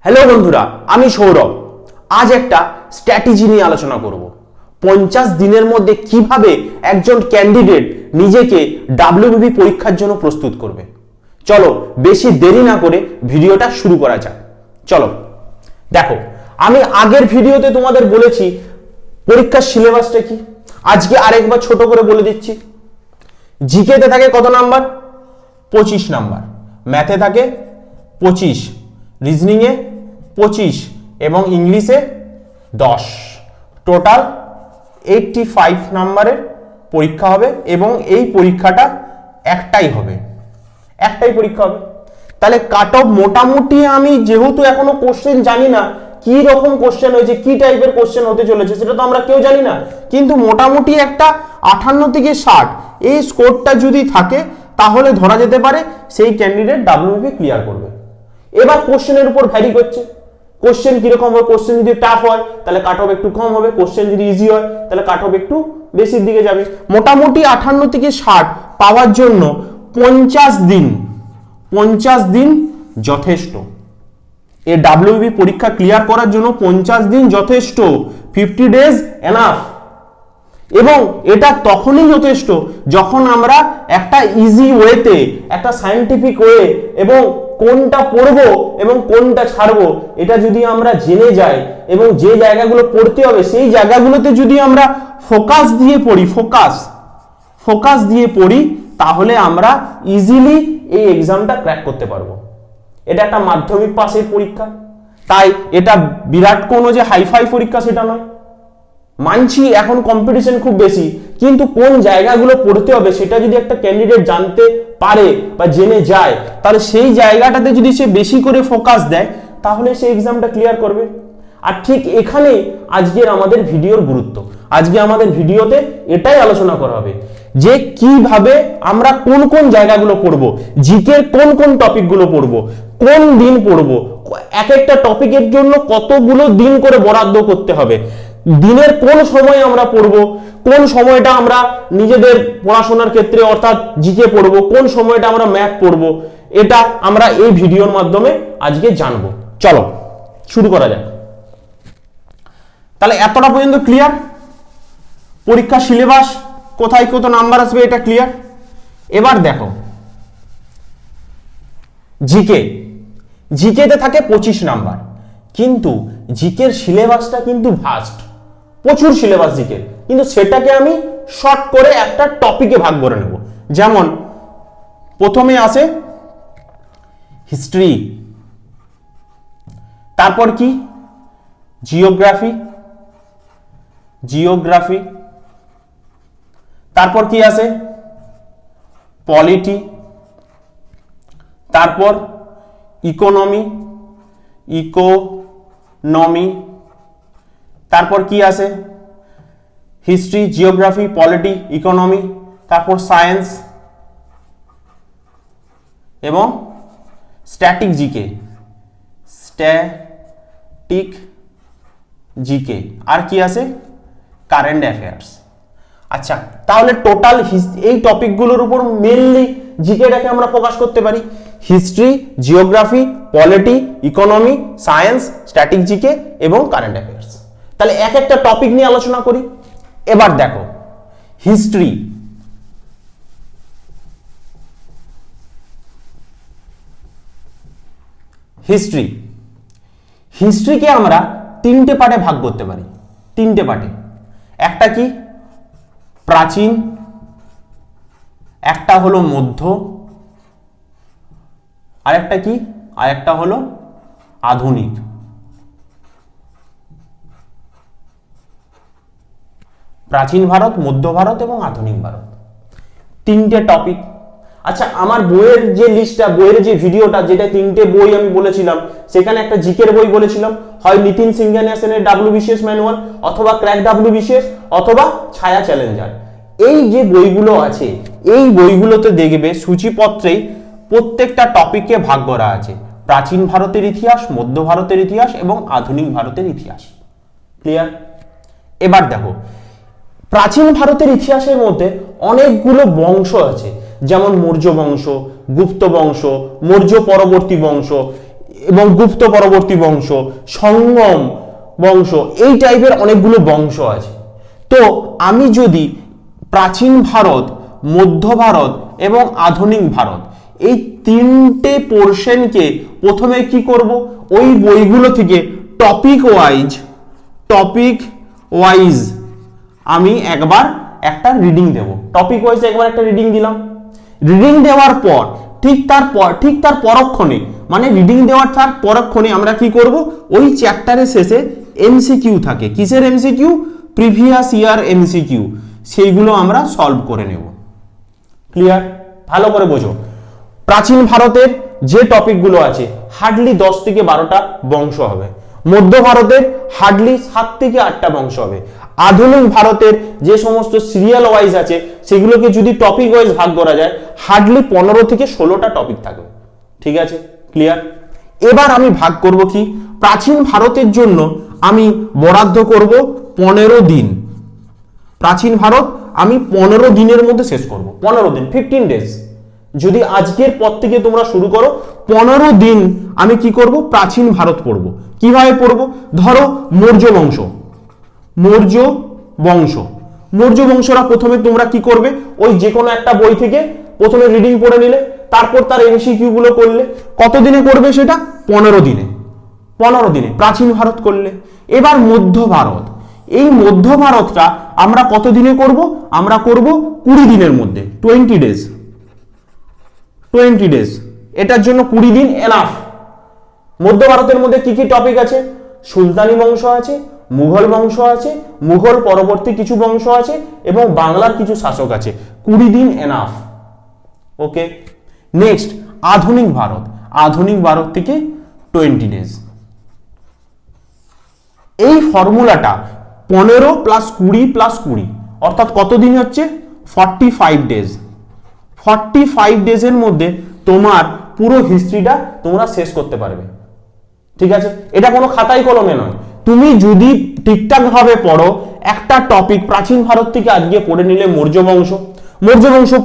Hello বন্ধুরা, আমি সৌরভ। আজ একটা স্ট্র্যাটেজি নিয়ে আলোচনা করব। 50 দিনের মধ্যে কিভাবে একজন ক্যান্ডিডেট নিজেকে ডাব্লিউবিপি পরীক্ষার জন্য প্রস্তুত করবে। চলো বেশি দেরি না করে ভিডিওটা শুরু করা যাক। চলো দেখো, আমি আগের ভিডিওতে তোমাদের বলেছি পরীক্ষার সিলেবাসটা কি। আজকে আরেকবার ছোট করে বলে দিচ্ছি। জিকেতে থাকে কত নাম্বার? 25 নাম্বার। ম্যাথে থাকে 25, রিজনিংয়ে 25 এবং ইংলিশে 10। টোটাল 85 নাম্বারের পরীক্ষা হবে এবং এই পরীক্ষাটা একটাই পরীক্ষা হবে। তাহলে কাট অফ মোটামুটি, আমি যেহেতু এখনো কোশ্চেন জানি না কি রকম কোশ্চেন হয়েছে, কি টাইপের কোশ্চেন হতে চলেছে, সেটা তো আমরা কেউ জানি না, কিন্তু মোটামুটি একটা 58 থেকে 60 এই স্কোরটা যদি থাকে তাহলে ধরা যেতে পারে সেই ক্যান্ডিডেট ডাব্লিউবিপি ক্লিয়ার করবে। এবার কোশ্চেনের উপর ভ্যারি করছে। কোশ্চেন কিরকম হবে? কোশ্চেন যদি টাফ হয় তাহলে কাট অফ একটু কম হবে, কোশ্চেন যদি ইজি হয় তাহলে কাট অফ একটু বেশির দিকে যাবে। মোটামুটি 58 থেকে 60 পাওয়ার জন্য 50 দিন যথেষ্ট। এই ডাব্লিউবিপি পরীক্ষা ক্লিয়ার করার জন্য 50 দিন যথেষ্ট। 50 ডেজ এনাফ। এবং এটা তখনই যথেষ্ট যখন আমরা একটা ইজি ওয়েতে, একটা সায়েন্টিফিক ওয়ে এবং কোনটা পড়বো এবং কোনটা ছাড়বো এটা যদি আমরা জেনে যাই এবং যে জায়গাগুলো পড়তে হবে সেই জায়গাগুলোতে যদি আমরা ফোকাস দিয়ে পড়ি তাহলে আমরা ইজিলি এই এক্সামটা ক্র্যাক করতে পারবো। এটা একটা মাধ্যমিক পাসের পরীক্ষা, তাই এটা বিরাট কোনো যে হাইফাই পরীক্ষা সেটা নয়। মানছি এখন কম্পিটিশন খুব বেশি, কিন্তু কোন জায়গাগুলো পড়তে হবে সেটা যদি একটা ক্যান্ডিডেট জানতে পারে বা জেনে যায় তাহলে সেই জায়গাটাতে যদি সে বেশি করে ফোকাস দেয় তাহলে সে এক্সামটা ক্লিয়ার করবে। আর ঠিক এখানে আজকের আমাদের ভিডিওর গুরুত্ব। আজকে আমাদের ভিডিওতে এটাই আলোচনা করা হবে যে কিভাবে আমরা কোন কোন জায়গাগুলো পড়বো, জিকের কোন কোন টপিকগুলো পড়বো, কোন দিন পড়বো, এক একটা টপিকের জন্য কতগুলো দিন করে বরাদ্দ করতে হবে, দিনের কোন সময় আমরা পড়বো, কোন সময়টা আমরা নিজেদের পড়াশোনার ক্ষেত্রে অর্থাৎ জিকে পড়বো, কোন সময়টা আমরা ম্যাথ পড়বো, এটা আমরা এই ভিডিওর মাধ্যমে আজকে জানবো। চলো শুরু করা যাক। তাহলে এতটা পর্যন্ত ক্লিয়ার? পরীক্ষার সিলেবাস, কোথায় কত নাম্বার আসবে এটা ক্লিয়ার। এবার দেখো জিকেতে থাকে 25 নাম্বার, কিন্তু জিকের সিলেবাসটা কিন্তু ভাস্ট, প্রচুর সিলেবাস জিকের, কিন্তু সেটাকে আমি শর্ট করে একটা টপিকে ভাগ করে নেব। যেমন প্রথমে আসে হিস্ট্রি, তারপর কি জিওগ্রাফি, তারপর কি আসে পলিটি, তারপর ইকোনমি, তারপর কি আসে হিস্ট্রি, জিওগ্রাফি, পলিটি, ইকোনমি, তারপর সায়েন্স এবং স্ট্যাটিক জিকে, আর কি আছে কারেন্ট অ্যাফেয়ার্স। আচ্ছা, তাহলে টোটাল এই টপিকগুলোর উপর মেইনলি জিকেটাকে আমরা ফোকাস করতে পারি। History, geography, polity, economy, science, static GK এবং কারেন্ট অ্যাফেয়ার্স। তাহলে এক একটা টপিক নিয়ে আলোচনা করি। এবার দেখো হিস্ট্রিকে আমরা 3টে পার্টে ভাগ করতে পারি। 3টে পার্টে, একটা কি প্রাচীন, একটা হলো মধ্য, আরেকটা হলো আধুনিক। প্রাচীন ভারত, মধ্য ভারত এবং আধুনিক ভারত, 3টে টপিক। আচ্ছা, আমার বইয়ের যে লিস্টটা, বইয়ের যে ভিডিওটা, যেটা 3টে বই আমি বলেছিলাম, সেখানে একটা জিকের বই বলেছিলাম, হয় নিতিন সিংহানিয়াসেনের ডাব্লিউবিসিএস ম্যানুয়াল, অথবা ক্র্যাক ডাব্লিউবিসিএস, অথবা ছায়া চ্যালেঞ্জার। এই যে বইগুলো আছে এই বইগুলোতে দেখবে সূচিপত্রেই প্রত্যেকটা টপিককে ভাগ করা আছে। প্রাচীন ভারতের ইতিহাস, মধ্য ভারতের ইতিহাস এবং আধুনিক ভারতের ইতিহাস। ক্লিয়ার? এবার দেখো, প্রাচীন ভারতের ইতিহাসের মধ্যে অনেকগুলো বংশ আছে, যেমন মৌর্য বংশ, গুপ্ত বংশ, মৌর্য পরবর্তী বংশ, এবং গুপ্ত পরবর্তী বংশ, সঙ্গম বংশ, এই টাইপের অনেকগুলো বংশ আছে। তো আমি যদি প্রাচীন ভারত, মধ্য ভারত এবং আধুনিক ভারত এই তিনটে পোর্শনকে প্রথমে কি করব, ওই বইগুলো থেকে টপিক ওয়াইজ আমি একবার একটা রিডিং দেব। টপিক ওয়াইজ একবার একটা রিডিং দিলাম। রিডিং দেওয়ার পর ঠিক তার পরক্ষণে, মানে রিডিং দেওয়ার তার পরক্ষণে আমরা কি করব, ওই চ্যাপ্টারের শেষে এমসিকিউ থাকে। কিসের এমসিকিউ? Previous year MCQ. সেইগুলো আমরা সলভ করে নেব। ক্লিয়ার? ভালো করে বোঝো। প্রাচীন ভারতের যে টপিকগুলো আছে হার্ডলি 10 থেকে 12টা বংশ হবে। মধ্য ভারতের হার্ডলি 7 থেকে 8টা বংশ হবে। আধুনিক ভারতের যে সমস্ত সিরিয়াল ওয়াইজ আছে সেগুলোকে যদি টপিক ওয়াইজ ভাগ করা যায় হার্ডলি 15 থেকে 16টা টপিক থাকবে। ঠিক আছে? ক্লিয়ার? এবার আমি ভাগ করব কি, প্রাচীন ভারতের জন্য আমি বরাদ্দ করব 15 দিন। প্রাচীন ভারত আমি 15 দিনের মধ্যে শেষ করব। 15 দিন, 15 ডেজ। যদি আজকের পর থেকে তোমরা শুরু করো, 15 দিন আমি কি করব, প্রাচীন ভারত পড়ব। কিভাবে পড়ব? ধরো মৌর্য বংশরা প্রথমে তোমরা কি করবে, ওই যে কোনো একটা বই থেকে প্রথমে রিডিং পড়ে নিলে, তারপর তার এমসিকিউ গুলো করলে। কত দিনে করবে সেটা? 15 দিনে। 15 দিনে প্রাচীন ভারত করলে। এবার মধ্য ভারত, এই মধ্য ভারতটা আমরা কত দিনে করব? আমরা করব 20 দিনের মধ্যে, 20 ডেজ। এটার জন্য 20 দিন এনাফ। মধ্য ভারতের মধ্যে কি কি টপিক আছে? সুলতানি বংশ আছে, মুঘল বংশ আছে, মুঘল পরবর্তী কিছু বংশ আছে এবং বাংলার কিছু শাসক আছে। 20 দিন এনাফ। ওকে। নেক্সট আধুনিক ভারত থেকে 20 ডেজ। এই ফর্মুলাটা 15 + 20 + 20 অর্থাৎ কত দিন হচ্ছে? 45 ডেজ। 45 ডেজের মধ্যে তোমার পুরো হিস্ট্রিটা তোমরা শেষ করতে পারবে। ঠিক আছে? এটা কোনো খাতায় কলমে নয়। তুমি যদি ঠিকঠাক ভাবে পড়ো, একটা টপিক প্রাচীন ভারত থেকে আজকে পড়ে নিলে মৌর্য বংশ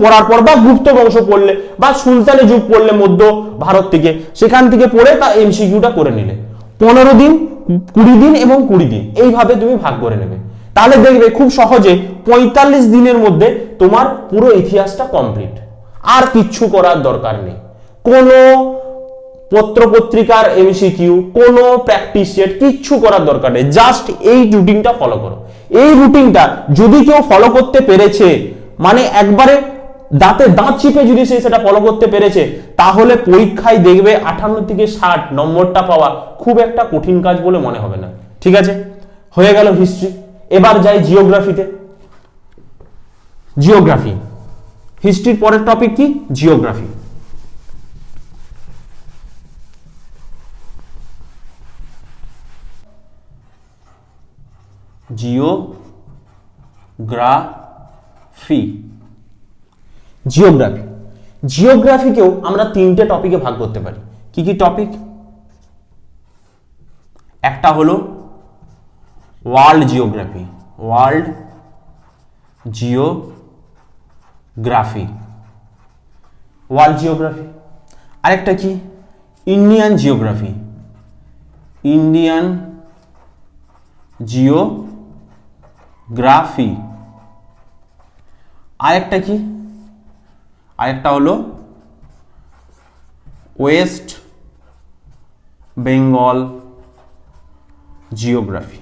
পড়ার পর, বা গুপ্ত বংশ পড়লে, বা সুলতানি যুগ পড়লে মধ্য ভারত থেকে, সেখান থেকে পড়ে তার এমসিকিউটা করে নিলে 15 দিন, 20 দিন এবং 20 দিন, এইভাবে তুমি ভাগ করে নেবে। তাহলে দেখবে খুব সহজে 45 দিনের মধ্যে তোমার পুরো ইতিহাসটা কমপ্লিট। আর কিচ্ছু করার দরকার নেই। কোনো পত্রপত্রিকার এমসিকিউ, কোনো প্র্যাকটিস সেট কিচ্ছু করার দরকার নেই। জাস্ট এই রুটিনটা ফলো করো। এই রুটিনটা যদি কেউ ফলো করতে পেরেছে, মানে একবারে দাঁতে দাঁত চিপে যদি সে সেটা ফলো করতে পেরেছে, তাহলে পরীক্ষায় দেখবে 58 থেকে 60 নম্বরটা পাওয়া খুব একটা কঠিন কাজ বলে মনে হবে না। ঠিক আছে? হয়ে গেল হিস্ট্রি। এবার যাই জিওগ্রাফিতে। হিস্ট্রির পরের টপিক কি? জিওগ্রাফি। জিওগ্রাফিকেও আমরা 3টে টপিকে ভাগ করতে পারি। কি কি টপিক? একটা হলো ওয়ার্ল্ড জিওগ্রাফি। আরেকটা কি? Indian geography. আরেকটা কি? আরেকটা হলো ওয়েস্ট বেঙ্গল জিওগ্রাফি।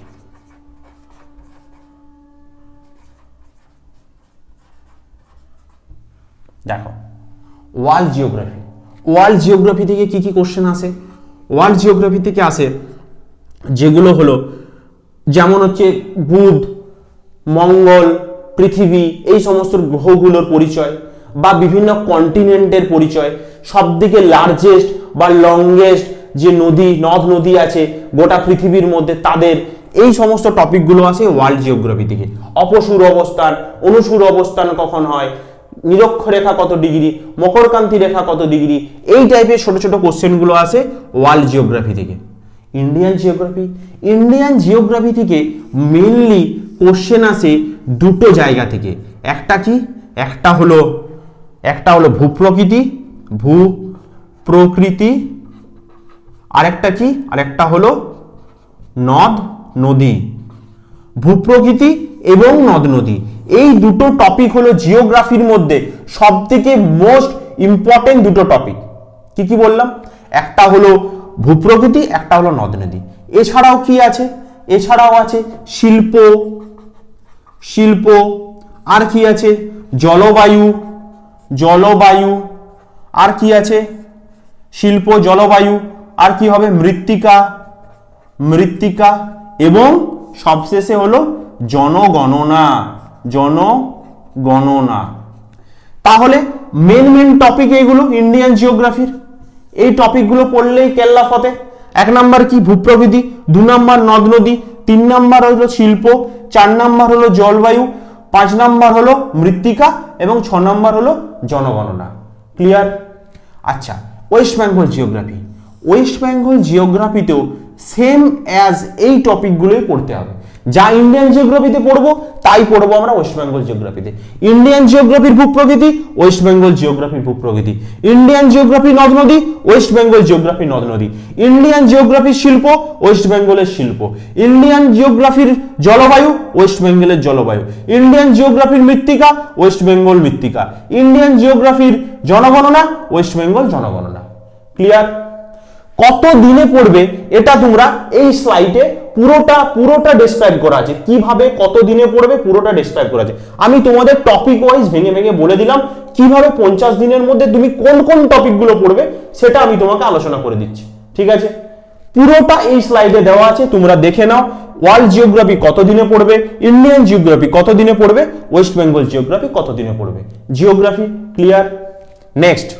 দেখো, ওয়ার্ল্ড জিওগ্রাফি থেকে কি কি কোশ্চেন আসে? ওয়ার্ল্ড জিওগ্রাফি থেকে আসে যেগুলো হলো, যেমন হচ্ছে বুধ, মঙ্গল, পৃথিবী, এই সমস্ত গ্রহগুলোর পরিচয়, বা বিভিন্ন কন্টিনেন্টের পরিচয়, সবথেকে লার্জেস্ট বা লংগেস্ট যে নদ নদী আছে গোটা পৃথিবীর মধ্যে, তাদের, এই সমস্ত টপিকগুলো আসে ওয়ার্ল্ড জিওগ্রাফি থেকে। অপসূর অবস্থান, অনুসূর অবস্থান কখন হয়, নিরক্ষরেখা কত ডিগ্রি, মকরকান্তি রেখা কত ডিগ্রি, এই টাইপের ছোট ছোট কোশ্চেনগুলো আসে ওয়ার্ল্ড জিওগ্রাফি থেকে। ইন্ডিয়ান জিওগ্রাফি থেকে মেইনলি কোশ্চেন আসে দুটো জায়গা থেকে। একটা কি? একটা হলো ভূপ্রকৃতি, আরেকটা কি, আরেকটা হলো নদ নদী, ভূপ্রকৃতি এবং নদ নদী। এই দুটো টপিক হলো জিওগ্রাফির মধ্যে সবথেকে মোস্ট ইম্পর্টেন্ট দুটো টপিক। কি কি বললাম? একটা হলো ভূপ্রকৃতি, একটা হলো নদ নদী। এছাড়াও কি আছে? এছাড়াও আছে শিল্প, শিল্প, আর কি আছে? জলবায়ু, জলবায়ু, আর কি আছে? শিল্প, জলবায়ু, আর কি হবে? মৃত্তিকা, মৃত্তিকা, এবং সবশেষে হলো জনগণনা, জনগণনা। তাহলে মেন মেন টপিক এইগুলো ইন্ডিয়ান জিওগ্রাফির। এই টপিকগুলো পড়লেই কেল্লা ফতে। 1 নাম্বার কি? ভূপ্রকৃতি, 2 নাম্বার নদ নদী, 3 নাম্বার হলো শিল্প, 4 নাম্বার হলো জলবায়ু, 5 নাম্বার হলো মৃত্তিকা, এবং 6 নাম্বার হলো জনগণনা। ক্লিয়ার? আচ্ছা, West Bengal geography. West Bengal জিওগ্রাফিতেও সেম অ্যাজ এই টপিকগুলোই পড়তে হবে। যা ইন্ডিয়ান জিওগ্রাফিতে পড়বো তাই পড়বো আমরা ওয়েস্ট বেঙ্গল জিওগ্রাফিতে। ইন্ডিয়ান জিওগ্রাফির ভূপ্রকৃতি, ওয়েস্ট বেঙ্গল জিওগ্রাফির ভূপ্রকৃতি। ইন্ডিয়ান জিওগ্রাফি নদ নদী, ওয়েস্ট বেঙ্গল জিওগ্রাফি নদ নদী। ইন্ডিয়ান জিওগ্রাফির শিল্প, ওয়েস্ট বেঙ্গলের শিল্প। ইন্ডিয়ান জিওগ্রাফির জলবায়ু, ওয়েস্ট বেঙ্গলের জলবায়ু। ইন্ডিয়ান জিওগ্রাফির মৃত্তিকা, ওয়েস্ট বেঙ্গল মৃত্তিকা। ইন্ডিয়ান জিওগ্রাফির জনগণনা, ওয়েস্ট বেঙ্গল জনগণনা। ক্লিয়ার? কত দিনে পড়বে এটা তোমরা এই স্লাইডে পুরোটা ডেসক্রাইব করা আছে। কিভাবে কত দিনে পড়বে পুরোটা ডেসক্রাইব করা আছে। আমি তোমাদের টপিক ওয়াইজ ভেঙে ভেঙে বলে দিলাম কিভাবে 50 দিনের মধ্যে তুমি কোন কোন টপিকগুলো পড়বে সেটা আমি তোমাকে আলোচনা করে দিচ্ছি। ঠিক আছে? পুরোটা এই স্লাইডে দেওয়া আছে, তোমরা দেখে নাও। ওয়ার্ল্ড জিওগ্রাফি কত দিনে পড়বে, ইন্ডিয়ান জিওগ্রাফি কত দিনে পড়বে, ওয়েস্ট বেঙ্গল জিওগ্রাফি কত দিনে পড়বে। Geography clear? নেক্সট,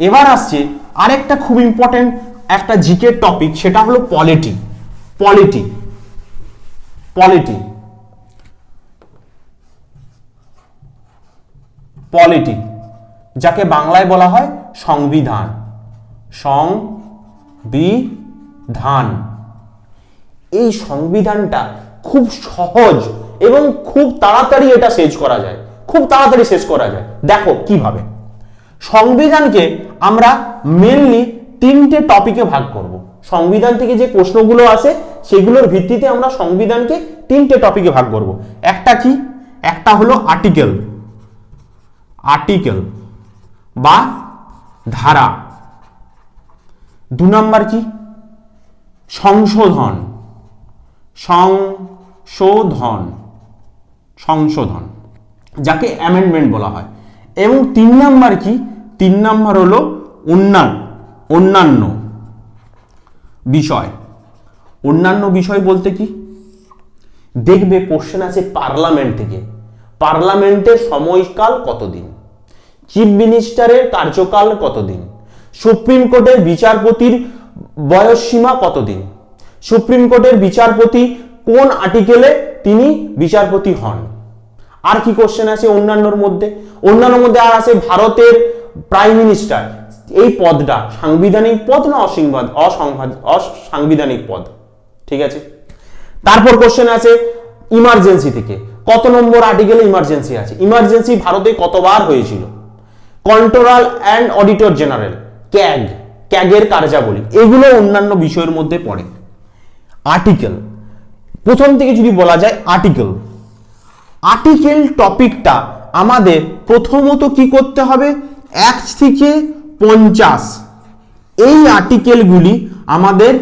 এবার আসছে আরেকটা খুব ইম্পর্টেন্ট একটা জিকে টপিক, সেটা হলো পলিটি। পলিটি, পলিটি, পলিটি, যাকে বাংলায় বলা হয় সংবিধান। সংবিধান। এই সংবিধানটা খুব সহজ এবং খুব তাড়াতাড়ি এটা শেষ করা যায়, খুব তাড়াতাড়ি শেষ করা যায়। দেখো কিভাবে। সংবিধানকে আমরা মেনলি 3টে টপিকে ভাগ করব। সংবিধান থেকে যে প্রশ্নগুলো আসে সেগুলোর ভিত্তিতে আমরা সংবিধানকে 3টে টপিকে ভাগ করব। একটা কি? একটা হলো আর্টিকেল, আর্টিকেল বা ধারা। 2 নাম্বার কি? সংশোধন, সংশোধন, সংশোধন, যাকে অ্যামেন্ডমেন্ট বলা হয়। এবং 3 নাম্বার কি? 3 নাম্বার হলো অন্যান্য বিষয়। অন্যান্য বিষয় বলতে কি? দেখবে কোশ্চেন আছে পার্লামেন্ট থেকে। পার্লামেন্টের সময়কাল কতদিন, চিফ মিনিস্টারের কার্যকাল কতদিন, সুপ্রিম কোর্টের বিচারপতির বয়সসীমা কতদিন, সুপ্রিম কোর্টের বিচারপতি কোন আর্টিকেলে তিনি বিচারপতি হন। আর কি কোশ্চেন আছে অন্যান্যর মধ্যে? অন্যান্যর মধ্যে আর আছে ভারতের প্রাইম মিনিস্টার, এই পদটা সাংবিধানিক পদ না অসাংবিধানিক পদ। ঠিক আছে? তারপর কোশ্চেন আছে ইমার্জেন্সি থেকে, কত নম্বর আর্টিকেলে ইমার্জেন্সি আছে, ইমার্জেন্সি ভারতে কতবার হয়েছিল, Controller and Auditor General, CAG, ক্যাগের কার্যাবলী, এগুলো অন্যান্য বিষয়ের মধ্যে পড়ে। আর্টিকেল, প্রথম থেকে যদি বলা যায় আর্টিকেল, আর্টিকেল টপিকটা আমাদের প্রথমত কি করতে হবে? 1 থেকে 50 এই আর্টিকেলগুলি আমাদের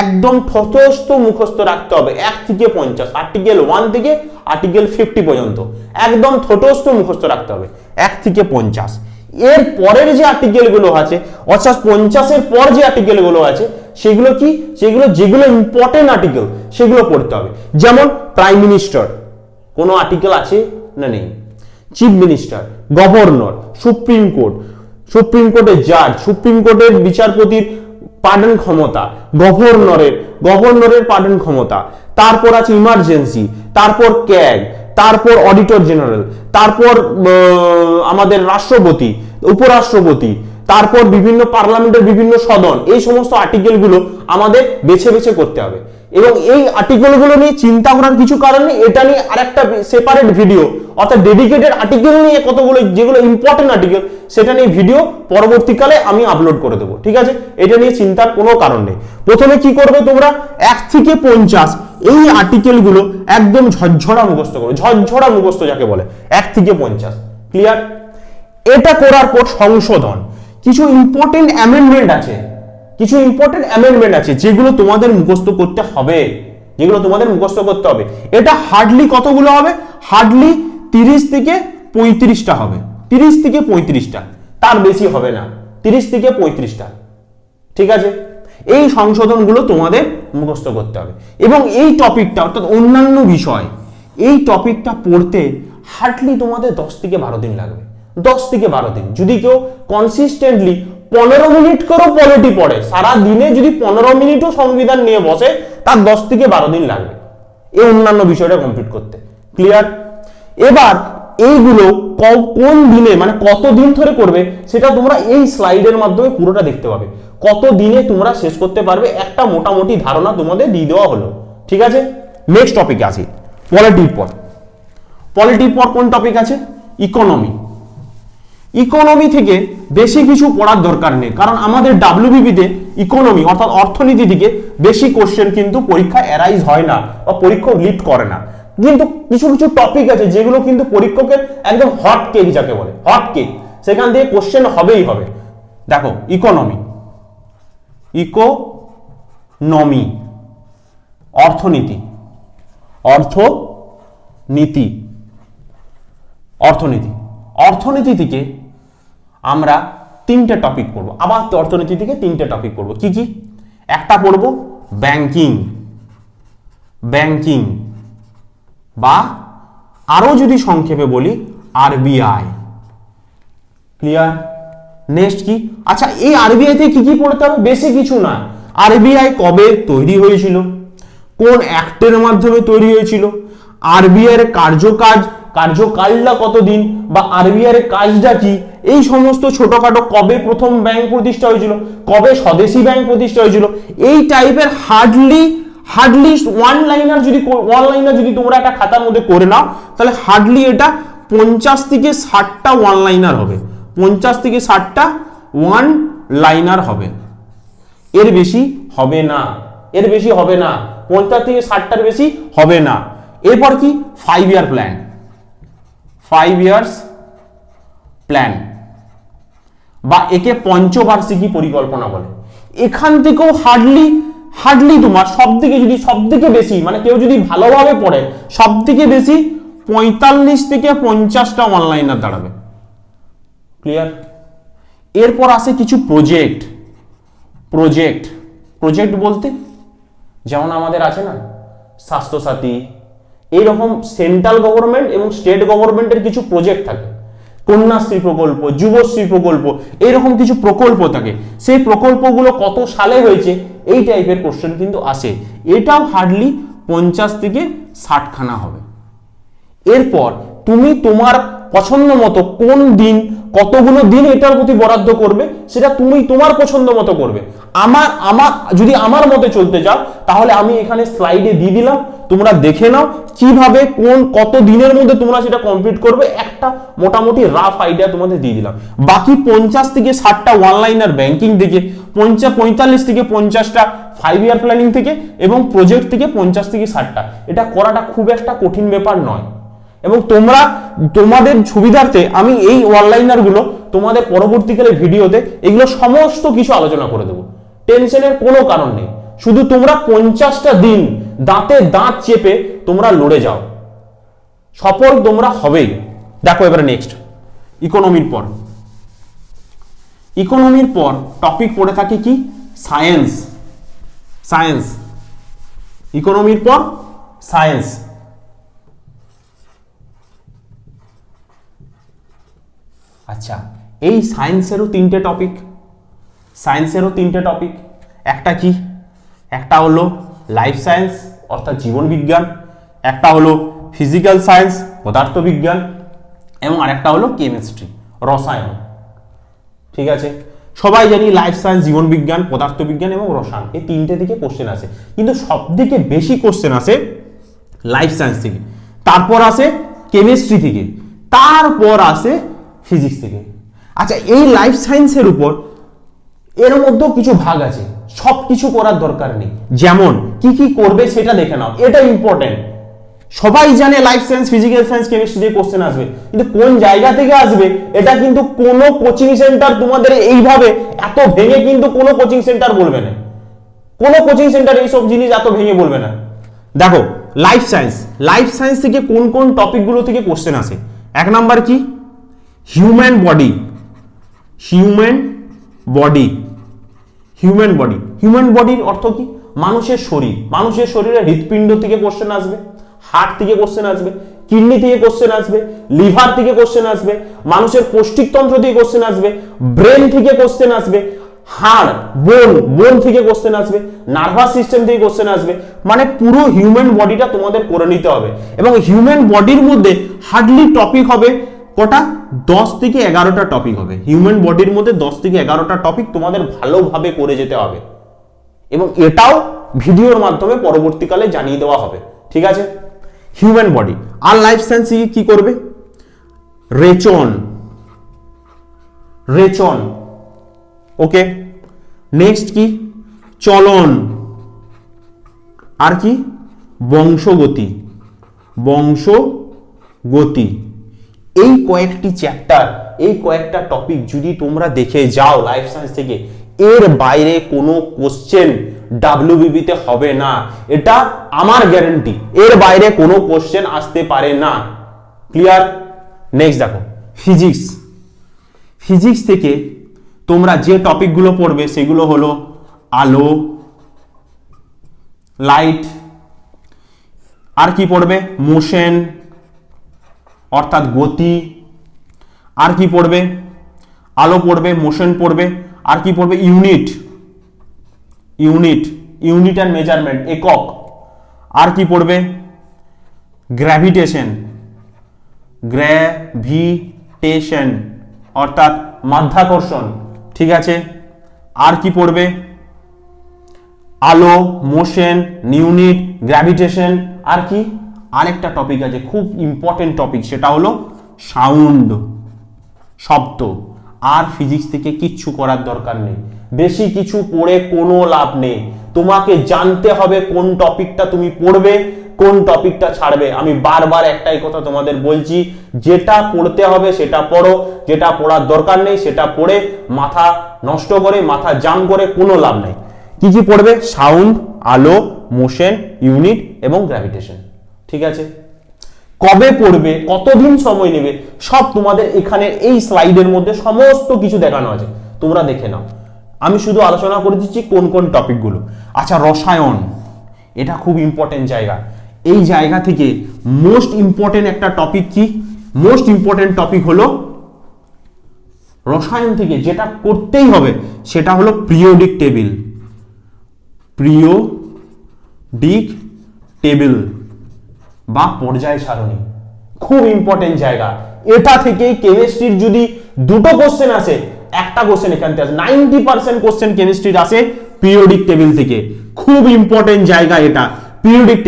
একদম ঠোঁটস্থ মুখস্থ রাখতে হবে। 1 থেকে 50, আর্টিকেল 1 থেকে আর্টিকেল 50 পর্যন্ত একদম ঠোঁটস্থ মুখস্থ রাখতে হবে। 1 থেকে 50। এর পরের যে আর্টিকেলগুলো আছে, অর্থাৎ 50-এর পর যে আর্টিকেলগুলো আছে সেগুলো কি? যেগুলো ইম্পর্টেন্ট আর্টিকেল সেগুলো পড়তে হবে। যেমন প্রাইম মিনিস্টার, কোনো আর্টিকেল আছে না নেই? Chief minister, governor, supreme court, supreme কোর্টের জাজ, সুপ্রিম কোর্টের বিচারপতির পার্ডন ক্ষমতা, গভর্নরের পার্ডন ক্ষমতা, তারপর আছে ইমার্জেন্সি, তারপর ক্যাগ, তারপর অডিটর জেনারেল, তারপর আমাদের রাষ্ট্রপতি, উপরাষ্ট্রপতি, তারপর বিভিন্ন পার্লামেন্টের বিভিন্ন সদন। এই সমস্ত আর্টিকেলগুলো আমাদের বেছে বেছে করতে হবে। এবং এই আর্টিকেলগুলো নিয়ে চিন্তা করার কিছু কারণ নেই, এটা নিয়ে আরেকটা সেপারেট ভিডিও অর্থাৎ ডেডিকেটেড আর্টিকেল নিয়ে কতগুলো যেগুলো ইম্পর্টেন্ট আর্টিকেল সেটা নিয়ে ভিডিও পরবর্তীকালে আমি আপলোড করে দেবো, ঠিক আছে? এটা নিয়ে চিন্তার কোনো কারণ নেই। প্রথমে কি করবে তোমরা, 1 থেকে 50 এই আর্টিকেলগুলো একদম ঝরঝরা মুখস্থ করো, ঝরঝরা মুখস্থ যাকে বলে, 1 থেকে 50, ক্লিয়ার? এটা করার পর সংশোধন, কিছু ইম্পর্টেন্ট অ্যামেন্ডমেন্ট আছে, কিছু ইম্পর্টেন্ট অ্যামেন্ডমেন্ট আছে যেগুলো তোমাদের মুখস্থ করতে হবে, যেগুলো তোমাদের মুখস্থ করতে হবে। এটা হার্ডলি কতগুলো হবে, হার্ডলি 30 থেকে 35টা হবে, 30 থেকে 35টা, তার বেশি হবে না, 30 থেকে 35টা, ঠিক আছে? এই সংশোধনগুলো তোমাদের মুখস্থ করতে হবে। এবং এই টপিকটা অর্থাৎ অন্যান্য বিষয়, এই টপিকটা পড়তে হার্ডলি তোমাদের 10 থেকে 12 দিন লাগবে, 10 থেকে 12 দিন। যদি কেউ কনসিস্টেন্টলি 15 মিনিট করেও পলিটি পড়ে, সারা দিনে যদি 15 মিনিটও সংবিধান নিয়ে বসে, তার 10 থেকে 12 দিন লাগবে এই অন্যান্য বিষয়টা কমপ্লিট করতে, ক্লিয়ার? এবার এইগুলো কোন দিনে মানে কত দিন ধরে করবে সেটা তোমরা এই স্লাইডের মাধ্যমে পুরোটা দেখতে পাবে, কত দিনে তোমরা শেষ করতে পারবে একটা মোটামুটি ধারণা তোমাদের দিয়ে দেওয়া হলো, ঠিক আছে? নেক্সট টপিকে আসি, পলিটির পর। পলিটির পর কোন টপিক আছে, ইকোনমি। ইকোনমি থেকে বেশি কিছু পড়ার দরকার নেই, কারণ আমাদের ডাব্লিউবিপিতে ইকোনমি অর্থাৎ অর্থনীতি থেকে বেশি কোশ্চেন কিন্তু পরীক্ষা অ্যারাইজ হয় না বা পরীক্ষক লিড করে না। কিন্তু কিছু কিছু টপিক আছে যেগুলো কিন্তু পরীক্ষকের একদম হট কেক যাকে বলে, হট কেক, সেখান থেকে কোশ্চেন হবেই হবে। দেখো ইকোনমি, ইকোনমি অর্থনীতি, অর্থনীতি, অর্থনীতি, অর্থনীতি থেকে আমরা 3টে টপিক পড়বো, আবার অর্থনীতি থেকে 3টে টপিক পড়বো। কি কি? একটা পড়বো ব্যাংকিং, ব্যাংকিং বা আরো যদি সংক্ষেপে বলি আরবিআই, ক্লিয়ার? নেক্সট কি, আচ্ছা এই আরবিআই থেকে কি কি পড়তে হবে, বেশি কিছু না, আরবিআই কবে তৈরি হয়েছিল, কোন অ্যাক্টের মাধ্যমে তৈরি হয়েছিল, আরবিআই এর কার্যকালটা কতদিন, বা আরবিআই এর কাজটা কি, এই সমস্ত ছোটখাটো, কবে প্রথম ব্যাংক প্রতিষ্ঠা হয়েছিল, কবে স্বদেশী ব্যাংক প্রতিষ্ঠা হয়েছিল, এই টাইপের হার্ডলি ওয়ান লাইনার যদি তোমরা একটা খাতার মধ্যে করে নাও, তাহলে হার্ডলি এটা 50 থেকে 60টা ওয়ান লাইনার হবে, 50 থেকে 60টা ওয়ান লাইনার হবে, এর বেশি হবে না, এর বেশি হবে না, 50 থেকে 60টার বেশি হবে না। এরপর কি, 5 ইয়ার প্ল্যান, 5 ইয়ার্স প্ল্যান বা একে পঞ্চবার্ষিকী পরিকল্পনা বলে। এখান থেকেও হার্ডলি তোমার সবথেকে বেশি মানে কেউ যদি ভালোভাবে পড়ে সবথেকে বেশি 45 থেকে 50টা অনলাইনার দাঁড়াবে, ক্লিয়ার? এরপর আসে কিছু প্রজেক্ট বলতে যেমন আমাদের আছে না স্বাস্থ্যসাথী, এইরকম সেন্ট্রাল গভর্নমেন্ট এবং স্টেট গভর্নমেন্টের কিছু প্রজেক্ট থাকে, কন্যাশ্রী প্রকল্প, যুবশ্রী প্রকল্প, এইরকম কিছু প্রকল্প থাকে, সেই প্রকল্পগুলো কত সালে হয়েছে এই টাইপের কোশ্চেন কিন্তু আসে, এটাও হার্ডলি 50 থেকে 60 খানা হবে। এরপর তুমি তোমার পছন্দ মতো কোন দিন কতগুলো দিন এটার প্রতি বরাদ্দ করবে সেটা তুমি তোমার পছন্দ মতো করবে। যদি আমার মতে চলতে চাও তাহলে আমি এখানে স্লাইডে দিয়ে দিলাম, তোমরা দেখে নাও কিভাবে কত দিনের মধ্যে তোমরা সেটা কমপ্লিট করবে, একটা মোটামুটি রাফ আইডিয়া তোমাদের দিয়ে দিলাম। বাকি 50 থেকে 60টা ওয়ান লাইনার ব্যাংকিং থেকে, 45 থেকে 50টা 5 ইয়ার প্ল্যানিং থেকে এবং প্রজেক্ট থেকে 50 থেকে 60টা, এটা করাটা খুব একটা কঠিন ব্যাপার নয়। এবং তোমাদের সুবিধার্থে আমি এই অনলাইনার গুলো তোমাদের পরবর্তীকালে ভিডিওতে এগুলো সমস্ত কিছু আলোচনা করে দেবো, টেনশনের কোনো কারণ নেই। শুধু তোমরা 50টা দিন দাঁতে দাঁত চেপে তোমরা লড়ে যাও, সফল তোমরা হবেই। দেখো এবারে নেক্সট ইকোনমির পর টপিক পড়ে থাকে কি, সায়েন্স, ইকোনমির পর সায়েন্স। আচ্ছা এই সায়েন্সেরও 3টে টপিক, একটা কি, একটা হলো লাইফ সায়েন্স অর্থাৎ জীবন বিজ্ঞান, একটা হলো ফিজিক্যাল সায়েন্স পদার্থবিজ্ঞান এবং আরেকটা হলো কেমিস্ট্রি রসায়ন, ঠিক আছে? সবাই জানি লাইফ সায়েন্স, জীবন বিজ্ঞান, পদার্থবিজ্ঞান এবং রসায়ন, এই 3টে থেকে কোশ্চেন আসে, কিন্তু সবথেকে বেশি কোশ্চেন আসে লাইফ সায়েন্স থেকে, তারপর আসে কেমিস্ট্রি থেকে, তারপর আসে ফিজিক্স থেকে। আচ্ছা, এই লাইফ সায়েন্সের উপর এর মধ্যেও কিছু ভাগ আছে, সব কিছু করার দরকার নেই। যেমন কি কি করবে সেটা দেখে নাও, এটা ইম্পর্টেন্ট। সবাই জানে life science, physical science, chemistry দিয়ে কোশ্চেন আসবে, কিন্তু কোন জায়গা থেকে আসবে এটা কিন্তু কোনো কোচিং সেন্টার তোমাদের এইভাবে এত ভেঙে কিন্তু কোনো কোচিং সেন্টার বলবে না। কোনো কোচিং সেন্টার এইসব জিনিস এত ভেঙে বলবে না। দেখো লাইফ সায়েন্স থেকে কোন কোন টপিকগুলো থেকে কোশ্চেন আসে। এক নাম্বার কি, হিউম্যান বডি। হিউম্যান বডির অর্থ কি? মানুষের শরীর। মানুষের শরীরে হৃৎপিণ্ড থেকে কোশ্চেন আসবে, হার্ট থেকে কোশ্চেন আসবে, কিডনি থেকে কোশ্চেন আসবে, লিভার থেকে কোশ্চেন আসবে, মানুষের পৌষ্টিকতন্ত্র থেকে কোশ্চেন আসবে, ব্রেন থেকে কোশ্চেন আসবে, হাড়, বোন থেকে কোশ্চেন আসবে, নার্ভাস সিস্টেম থেকে কোশ্চেন আসবে। মানে পুরো হিউম্যান বডিটা তোমাদের করে নিতে হবে। এবং হিউম্যান বডির মধ্যে হার্ডলি টপিক হবে কটা? 10 থেকে 11টা টপিক হবে। হিউম্যান বডির মধ্যে 10 থেকে 11টা টপিক তোমাদের ভালোভাবে করে যেতে হবে, এবং এটাও ভিডিওর মাধ্যমে পরবর্তীকালে জানিয়ে দেওয়া হবে। ঠিক আছে, হিউম্যান বডি। আর লাইফ সায়েন্স কি করবে? রেচন। ওকে, নেক্সট কি? চলন। আর কি? বংশগতি। এই কয়েকটি চ্যাপ্টার, এই কয়েকটা টপিক যদি তোমরা দেখে যাও লাইফ সায়েন্স থেকে, এর বাইরে কোনো কোশ্চেন ডাব্লিউবিপি তে হবে না, এটা আমার গ্যারান্টি। এর বাইরে কোনো কোশ্চেন আসতে পারে না। ক্লিয়ার? নেক্সট দেখো ফিজিক্স থেকে তোমরা যে টপিকগুলো পড়বে সেগুলো হলো আলো, লাইট। আর কি পড়বে? মোশন অর্থাৎ গতি। আর কি পড়বে? আলো পড়বে, মোশন পড়বে, আর কি পড়বে? ইউনিট অ্যান্ড মেজারমেন্ট, একক। আর কি পড়বে? গ্র্যাভিটেশন অর্থাৎ মাধ্যাকর্ষণ। ঠিক আছে, আর কি পড়বে? আলো, মোশন, ইউনিট, গ্র্যাভিটেশন। আর কি? আরেকটা টপিক আছে, খুব ইম্পর্টেন্ট টপিক, সেটা হলো সাউন্ড, শব্দ। আর ফিজিক্স থেকে কিচ্ছু করার দরকার নেই, বেশি কিছু পড়ে কোনো লাভ নেই। তোমাকে জানতে হবে কোন টপিকটা তুমি পড়বে, কোন টপিকটা ছাড়বে। আমি বারবার একটাই কথা তোমাদের বলছি, যেটা পড়তে হবে সেটা পড়ো, যেটা পড়ার দরকার নেই সেটা পড়ে মাথা নষ্ট করে, মাথা জাম করে কোনো লাভ নেই। কি কি পড়বে? সাউন্ড, আলো, মোশন, ইউনিট এবং গ্র্যাভিটেশন। ঠিক আছে, কবে পড়বে, কতদিন সময় নেবে, সব তোমাদের এখানে এই স্লাইডের মধ্যে সমস্ত কিছু দেখানো আছে, তোমরা দেখে নাও। আমি শুধু আলোচনা করে দিচ্ছি কোন কোন টপিকগুলো। আচ্ছা, রসায়ন, এটা খুব ইম্পর্টেন্ট জায়গা। এই জায়গা থেকে মোস্ট ইম্পর্টেন্ট একটা টপিক কি? মোস্ট ইম্পর্টেন্ট টপিক হলো রসায়ন থেকে যেটা করতেই হবে সেটা হলো পিরিয়ডিক টেবিল বা পর্যায় সারণী। খুব ইম্পর্টেন্ট জায়গা। এটা থেকে কেমিস্ট্রির যদি দুটো কোশ্চেন আসে, একটা কোশ্চেন এখান থেকে আসে। 90% কোশ্চেন কেমিস্ট্রির আসে পিরিয়ডিক টেবিল থেকে। খুব ইম্পর্টেন্ট জায়গা এটা, পিরিয়ডিক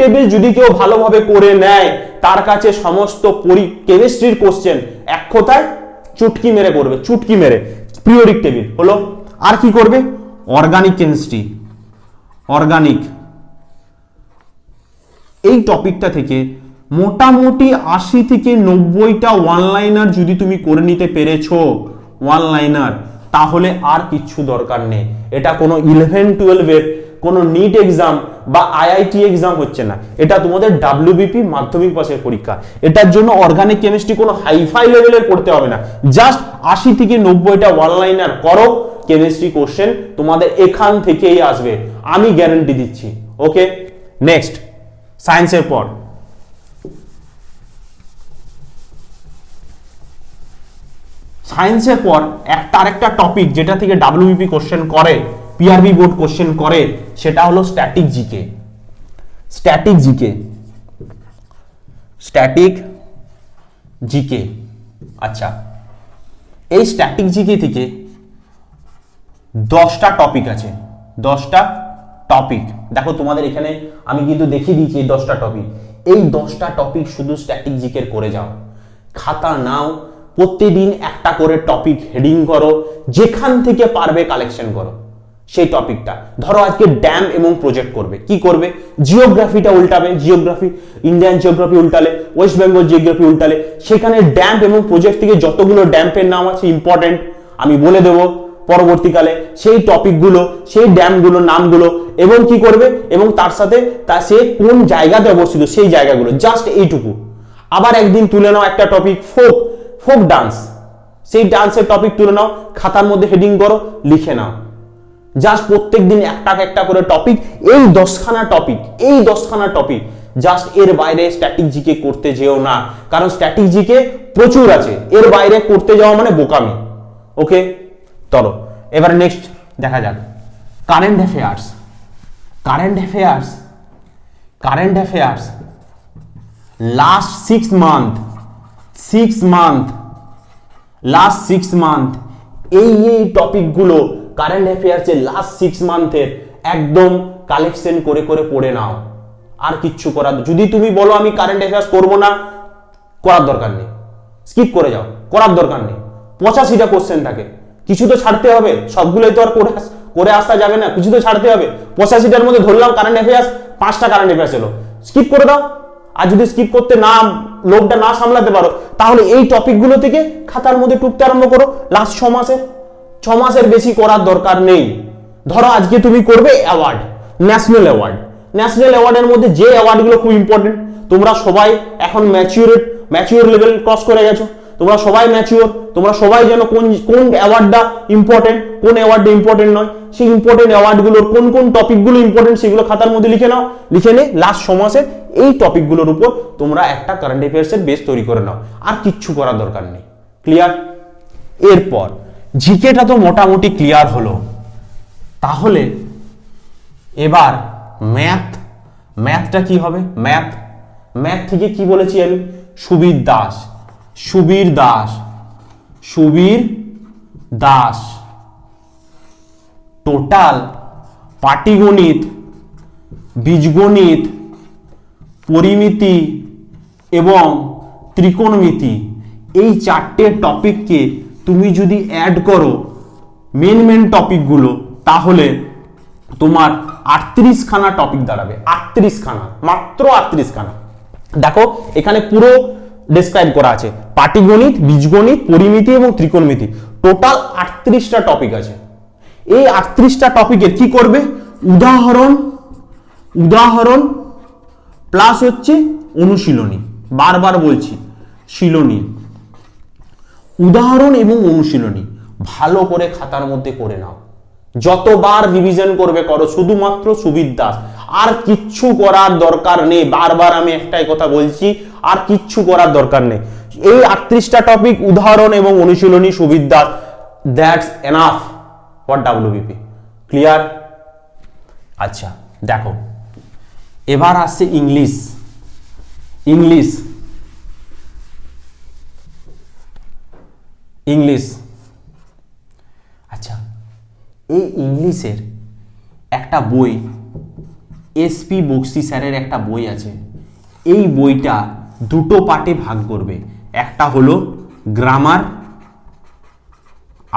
টেবিল যদি কেউ ভালোভাবে করে নেয়, তার কাছে সমস্ত কেমিস্ট্রির কোশ্চেন এক কথায় চুটকি মেরে করবে, চুটকি মেরে। পিরিয়ডিক টেবিল হলো। আর কি করবে? অর্গানিক কেমিস্ট্রি, এই টপিকটা থেকে মোটামুটি 80 থেকে 90টা ওয়ান লাইনার যদি তুমি করে নিতে পেরেছো, ওয়ান লাইনার, তাহলে আর কিচ্ছু দরকার নেই। এটা কোনো 11-12 এর কোনো নিট এক্সাম বা আইআইটি এক্সাম হচ্ছে না, এটা তোমাদের ডাব্লিউবিপি মাধ্যমিক পাশের পরীক্ষা। এটার জন্য অর্গানিক কেমিস্ট্রি কোনো হাইফাই লেভেলের পড়তে হবে না, জাস্ট 80 থেকে 90টা ওয়ান লাইনার করো, কেমিস্ট্রি কোশ্চেন তোমাদের এখান থেকেই আসবে, আমি গ্যারান্টি দিচ্ছি। ওকে, নেক্সট সায়েন্সের পর আরেকটা টপিক যেটা থেকে ডাব্লিউবিপি কোশ্চেন করে, পিআরবি বোর্ড কোশ্চেন করে, সেটা হলো স্ট্যাটিক জিকে। আচ্ছা, এই স্ট্যাটিক জিকে থেকে 10টা টপিক আছে। 10টা টপিক দেখো তোমাদের এখানে আমি কিন্তু দেখিয়ে দিয়েছি, 10টা টপিক। এই 10টা টপিক শুধু স্ট্যাটিক জিকের করে যাও, খাতা নাও, প্রতিদিন একটা করে টপিক হেডিং করো, যেখান থেকে পারবে কালেকশন করো সেই টপিকটা। ধরো আজকে ড্যাম এবং প্রজেক্ট করবে, কি করবে? জিওগ্রাফিটা উল্টাবে, জিওগ্রাফি ইন্ডিয়ান জিওগ্রাফি উল্টালে, ওয়েস্ট বেঙ্গল জিওগ্রাফি উল্টালে, সেখানে ড্যাম এবং প্রজেক্ট থেকে যতগুলো ড্যাম্পের নাম আছে ইম্পর্টেন্ট আমি বলে দেবো পরবর্তীকালে, সেই টপিকগুলো, সেই ড্যামগুলোর নামগুলো, এবং কি করবে, এবং তার সাথে সে কোন জায়গাতে অবস্থিত সেই জায়গাগুলো, জাস্ট এইটুকু। আবার একদিন তুলে নাও একটা টপিক ফোক ডান্স, সেই ডান্সের টপিক তুলে নাও, খাতার মধ্যে হেডিং করো, লিখে নাও। জাস্ট প্রত্যেক দিন একটা করে টপিক, এই 10খানা টপিক, জাস্ট এর বাইরে স্ট্যাটিক জিকে করতে যেও না, কারণ স্ট্যাটিক জিকে প্রচুর আছে, এর বাইরে করতে যাওয়া মানে বোকামি। ওকে, চলো এবার নেক্সট দেখা যাক কারেন্ট অ্যাফেয়ার্স লাস্ট 6 মান্থ এই টপিকগুলো কারেন্ট অ্যাফেয়ার্সের লাস্ট 6 মান্থের একদম কালেকশন করে পড়ে নাও। আর কিচ্ছু করার, যদি তুমি বলো আমি কারেন্ট অ্যাফেয়ার্স করবো না, করার দরকার নেই, স্কিপ করে যাও, করার দরকার নেই। 85টা কোশ্চেন থাকে, কিছু তো ছাড়তে হবে, সবগুলোই তো আর করে আসা যাবে না, কিছু তো ছাড়তে হবে। 85টার মধ্যে ধরলাম কারেন্ট অ্যাফেয়ার্স, 5টা কারেন্ট অ্যাফেয়ার্স এলো, স্কিপ করে দাও। আর যদি স্কিপ করতে না, লোকটা না সামলাতে পারো, তাহলে এই টপিকগুলো থেকে খাতার মধ্যে টুকতে আরম্ভ করো। লাস্ট 6 মাসের বেশি করার দরকার নেই। ধরো আজকে তুমি করবে অ্যাওয়ার্ড, ন্যাশনাল অ্যাওয়ার্ডের মধ্যে যে অ্যাওয়ার্ডগুলো খুব ইম্পর্টেন্ট, তোমরা সবাই এখন ম্যাচিওর লেভেল ক্রস করে গেছো, তোমরা সবাই ম্যাচিওর, তোমরা সবাই জানো কোন অ্যাওয়ার্ডটা ইম্পর্টেন্ট, কোন অ্যাওয়ার্ডটা ইম্পর্টেন্ট নয়। সেই ইম্পর্টেন্ট অ্যাওয়ার্ডগুলোর কোন টপিকগুলো ইম্পর্টেন্ট সেগুলো খাতার মধ্যে লিখে নাও, লিখে নে লাস্ট 6 মাসে এই টপিকগুলোর উপর তোমরা একটা কারেন্ট অ্যাফেয়ার্সের বেস তৈরি করে নাও, আর কিচ্ছু করার দরকার নেই। ক্লিয়ার? এরপর জিকেটা তো মোটামুটি ক্লিয়ার হলো, তাহলে এবার ম্যাথটা কি হবে? ম্যাথ থেকে কি বলেছি আমি? সুবীর দাস টোটাল পাটিগণিত, বীজগণিত, পরিমিতি এবং ত্রিকোণমিতি, এই 4টে টপিককে তুমি যদি অ্যাড করো মেন টপিকগুলো, তাহলে তোমার 38খানা টপিক দাঁড়াবে। 38খানা, মাত্র 38খানা। দেখো এখানে পুরো ডেসক্রাইব করা আছে, পাটিগণিত, বীজগণিত, পরিমিতি এবং ত্রিকোণমিতি, টোটাল 38টা টপিক আছে। এই 38টা টপিকের কি করবে? উদাহরণ প্লাস হচ্ছে অনুশীলনী, বারবার বলছি শিলনী, উদাহরণ এবং অনুশীলনী ভালো করে খাতার মধ্যে করে নাও। যতবার রিভিশন করবে করো, শুধুমাত্র সুবীর দাস, আর কিচ্ছু করার দরকার নেই। বারবার আমি একটাই কথা বলছি, আর কিচ্ছু করার দরকার নেই। এই 38টা টপিক, উদাহরণ এবং অনুশীলনী, Subir Das, that's enough for WBP. Clear? আচ্ছা দেখো, এবার আসছে ইংলিশ। আচ্ছা, এই ইংলিশের একটা বই, এসপি বক্সি স্যারের একটা বই আছে, এই বইটা দুটো পার্টে ভাগ করবে, একটা হলো গ্রামার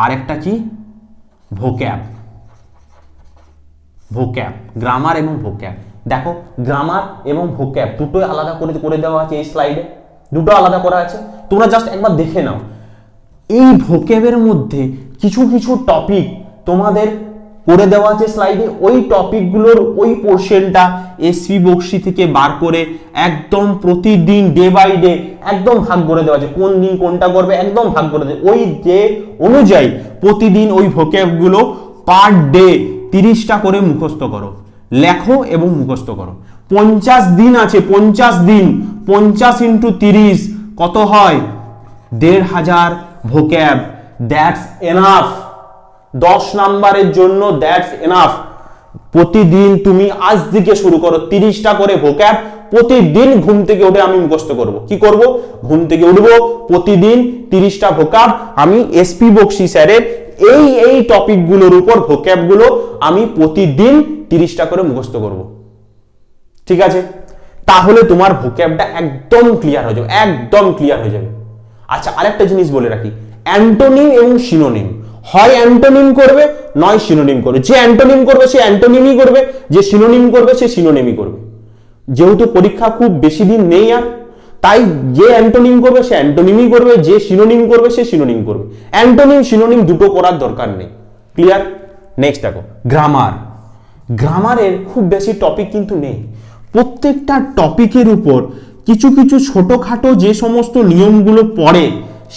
আর একটা কি ভোক্যাব। গ্রামার এবং ভোক্যাব। দেখো গ্রামার এবং ভোক্যাব দুটোই আলাদা করে দেওয়া আছে, এই স্লাইডে দুটো আলাদা করা আছে, তোমরা জাস্ট একবার দেখে নাও। এই ভোক্যাবের মধ্যে কিছু টপিক তোমাদের করে দেওয়া আছে স্লাইডে, ওই টপিকগুলোর ওই পোর্শনটা এসপি বক্সি থেকে বার করে একদম প্রতিদিন ডে বাই ডে একদম ভাগ করে দেওয়া আছে, কোন দিন কোনটা করবে একদম ভাগ করে দেয়। ওই ডে অনুযায়ী প্রতিদিন ওই ভোক্যাবগুলো পার ডে 30টা করে মুখস্থ করো, লেখো এবং মুখস্থ করো। 50 দিন আছে, 50 দিন, 50 × 30 কত হয়? 1500 ভোক্যাব। দ্যাটস এনাফ 10 নাম্বারের জন্য, দ্যাটস এনাফ। প্রতিদিন তুমি আজ থেকে শুরু করো, 30টা করে ভোক্যাব প্রতিদিন। ঘুম থেকে উঠে আমি মুখস্থ করব। কি করব? ঘুম থেকে উঠবো, প্রতিদিন 30টা ভোক্যাব আমি এসপি বক্সি স্যারের এই টপিকগুলোর উপর ভোক্যাবগুলো আমি প্রতিদিন 30টা করে মুখস্থ করব। ঠিক আছে? তাহলে তোমার ভোক্যাবটা একদম ক্লিয়ার হয়ে যাবে, একদম ক্লিয়ার হয়ে যাবে। আচ্ছা, আরেকটা জিনিস বলে রাখি, অ্যান্টোনিম এবং সিনোনিম, হয় অ্যান্টোনিম করবে নয় সিনোনিম করবে। যে অ্যান্টোনিম করবে সে অ্যান্টোনিমই করবে, যে সিনোনিম করবে সে সিনোনিমই করবে। যেহেতু পরীক্ষা খুব বেশি দিন নেই আর, তাই যে অ্যান্টোনিম করবে সে অ্যান্টোনিমই করবে, যে সিনোনিম করবে সে সিনোনিম করবে। অ্যান্টোনিম সিনোনিম দুটো করার দরকার নেই। ক্লিয়ার? নেক্সট দেখো, গ্রামার। গ্রামারের খুব বেশি টপিক কিন্তু নেই, প্রত্যেকটা টপিকের উপর কিছু কিছু ছোটখাটো যে সমস্ত নিয়মগুলো পড়ে,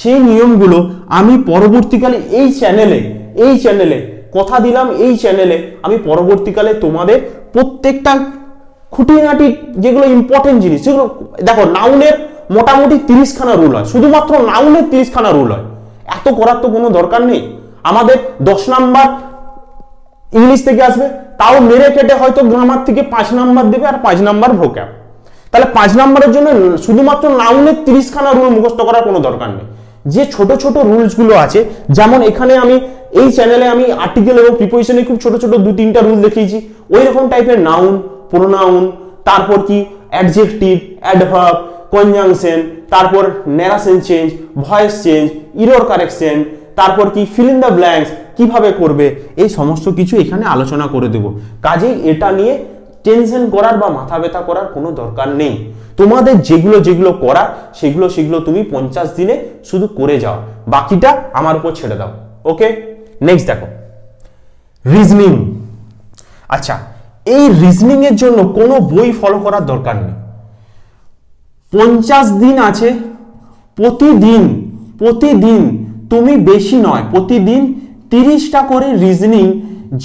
সেই নিয়মগুলো আমি পরবর্তীকালে এই চ্যানেলে কথা দিলাম, এই চ্যানেলে আমি পরবর্তীকালে তোমাদের প্রত্যেকটা খুঁটিনাটি যেগুলো ইম্পর্টেন্ট জিনিস সেগুলো দেখো। নাউনের মোটামুটি 30খানা রুল হয়, শুধুমাত্র নাউনের 30খানা রুল হয়। এত করার তো কোনো দরকার নেই। আমাদের 10 নাম্বার ইংলিশ থেকে আসবে, তাও মেরে কেটে হয়তো গ্রামার থেকে 5 নাম্বার দেবে আর 5 নাম্বার ভোক্যাব। তাহলে 5 নাম্বারের জন্য শুধুমাত্র নাউনের 30খানা রুল মুখস্থ করার কোনো দরকার নেই। যে ছোট ছোট রুলস গুলো আছে, যেমন এখানে আমি এই চ্যানেলে আমি আর্টিকেল এবং প্রিপোজিশনে খুব ছোট ছোট 2-3টা রুল দেখিয়েছি, ওই রকম টাইপের নাউন, প্রোনাউন, তারপর কি অ্যাডজেক্টিভ, অ্যাডভার্ব, কনজাংশন, তারপর narration change, voice change, error correction, তারপর কি ফিল ইন দ্য ব্ল্যাঙ্কস কিভাবে করবে, এই সমস্ত কিছু এখানে আলোচনা করে দেব। কাজেই এটা নিয়ে টেনশন করার বা মাথা ব্যথা করার কোনো দরকার নেই। তোমাদের যেগুলো করার সেগুলো তুমি 50 দিনে শুধু করে যাও, বাকিটা আমার উপর ছেড়ে দাও। ওকে, নেক্সট দেখো, রিজনিং। আচ্ছা, এই রিজনিং এর জন্য কোনো বই ফলো করার দরকার নেই। 50 দিন আছে, প্রতিদিন তুমি বেশি নয়, প্রতিদিন 30টা করে রিজনিং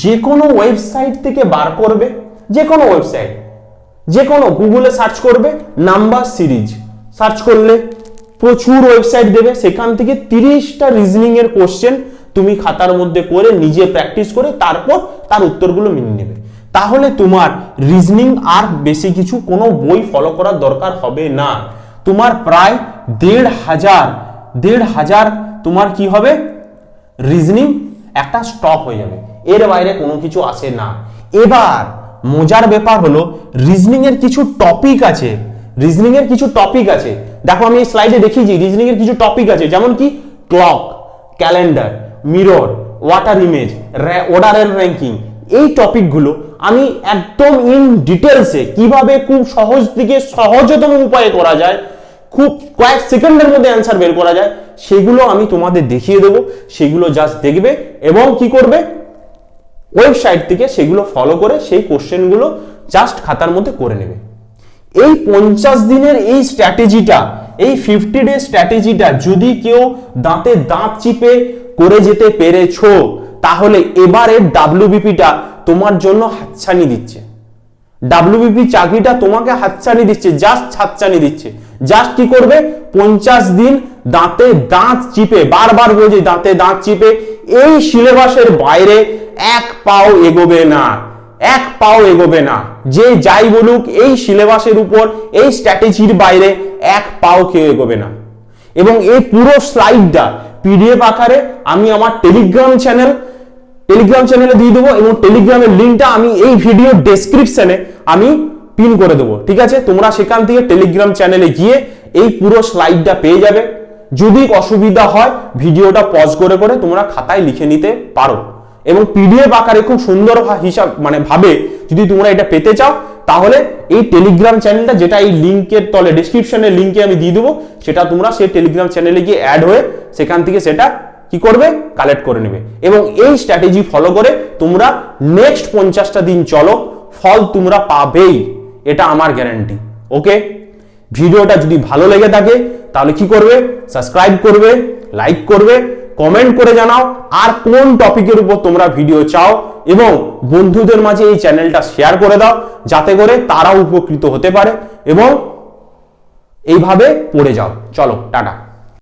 যে কোনো ওয়েবসাইট থেকে বার করবে, যে কোনো ওয়েবসাইট, যে কোনো গুগলে সার্চ করবে, নাম্বার সিরিজ সার্চ করলে প্রচুর ওয়েবসাইট দেবে, সেখান থেকে 30টা রিজনিং এর কোশ্চেন তুমি খাতার মধ্যে করে নিজে প্র্যাকটিস করে তারপর তার উত্তরগুলো মেনে নেবে। তাহলে তোমার রিজনিং আর বেশি কিছু কোনো বই ফলো করার দরকার হবে না। তোমার প্রায় 1,500 তোমার কি হবে, রিজনিং একটা স্টপ হয়ে যাবে, এর বাইরে কোনো কিছু আসে না। এবার মজার ব্যাপার হলো রিজনিং এর কিছু টপিক আছে, দেখো আমি এই স্লাইডে দেখিয়েছি রিজনিং এর কিছু টপিক আছে, যেমন কি clock, calendar, mirror, water image, অর্ডারের র্যাঙ্কিং। এই টপিকগুলো আমি একদম ইন ডিটেলসে কিভাবে খুব সহজতম উপায়ে করা যায়, খুব কয়েক সেকেন্ডের মধ্যে অ্যান্সার বের করা যায়, সেগুলো আমি তোমাদের দেখিয়ে দেবো। সেগুলো জাস্ট দেখবে এবং কি করবে, ওয়েবসাইট থেকে সেগুলো ফলো করে সেই কোশ্চেনগুলো জাস্ট খাতার মধ্যে করে নেবে। এই 50 দিনের এই স্ট্র্যাটেজিটা, এই 50 ডে স্ট্র্যাটেজিটা যদি কেউ দাঁতে দাঁত চিপে করে যেতে পেরেছো, তাহলে এবারে ডাব্লিউবিপিটা তোমার জন্য হাতছানি দিচ্ছে। ডাব্লিউবিপি চাকরিটা তোমাকে হাতছানি দিচ্ছে, জাস্ট হাতছানি দিচ্ছে। জাস্ট কি করবে, 50 দিন দাঁতে দাঁত চিপে, বারবার বলছি দাঁতে দাঁত চিপে, এই সিলেবাসের বাইরে এক পাও এগোবে না। যে যাই বলুক, এই সিলেবাসের উপর, এই স্ট্র্যাটেজির বাইরে এক পাও কেউ এগোবে না। এবং এই পুরো স্লাইডটা পিডিএফ আকারে আমি আমার টেলিগ্রাম চ্যানেলে দিয়ে দেবো, এবং টেলিগ্রামের লিঙ্কটা আমি এই ভিডিও ডেসক্রিপশনে আমি পিন করে দেবো। ঠিক আছে, তোমরা সেখান থেকে টেলিগ্রাম চ্যানেলে গিয়ে এই পুরো স্লাইডটা পেয়ে যাবে। যদি অসুবিধা হয় ভিডিওটা পজ করে তোমরা খাতায় লিখে নিতে পারো, এবং পিডিএফ আকারে খুব সুন্দর ভাবে যদি তোমরা এটা পেতে চাও, তাহলে এই টেলিগ্রাম চ্যানেলটা, যেটা এই লিঙ্কের তলে ডেসক্রিপশনের লিঙ্কে আমি দিয়ে দেবো, সেটা তোমরা সেই টেলিগ্রাম চ্যানেলে গিয়ে অ্যাড হয়ে সেখান থেকে সেটা কি করবে, কালেক্ট করে নেবে। এবং এই স্ট্র্যাটেজি ফলো করে তোমরা নেক্সট 50টা দিন চলো, ফল তোমরা পাবেই, এটা আমার গ্যারান্টি। ওকে, ভিডিওটা যদি ভালো লেগে থাকে তাহলে কি করবে, সাবস্ক্রাইব করবে, লাইক করবে, কমেন্ট করে জানাও আর কোন টপিকের উপর তোমরা ভিডিও চাও, এবং বন্ধুদের মাঝে এই চ্যানেলটা শেয়ার করে দাও, যাতে করে তারাও উপকৃত হতে পারে এবং এইভাবে পড়ে যাও। চলো, টাটা।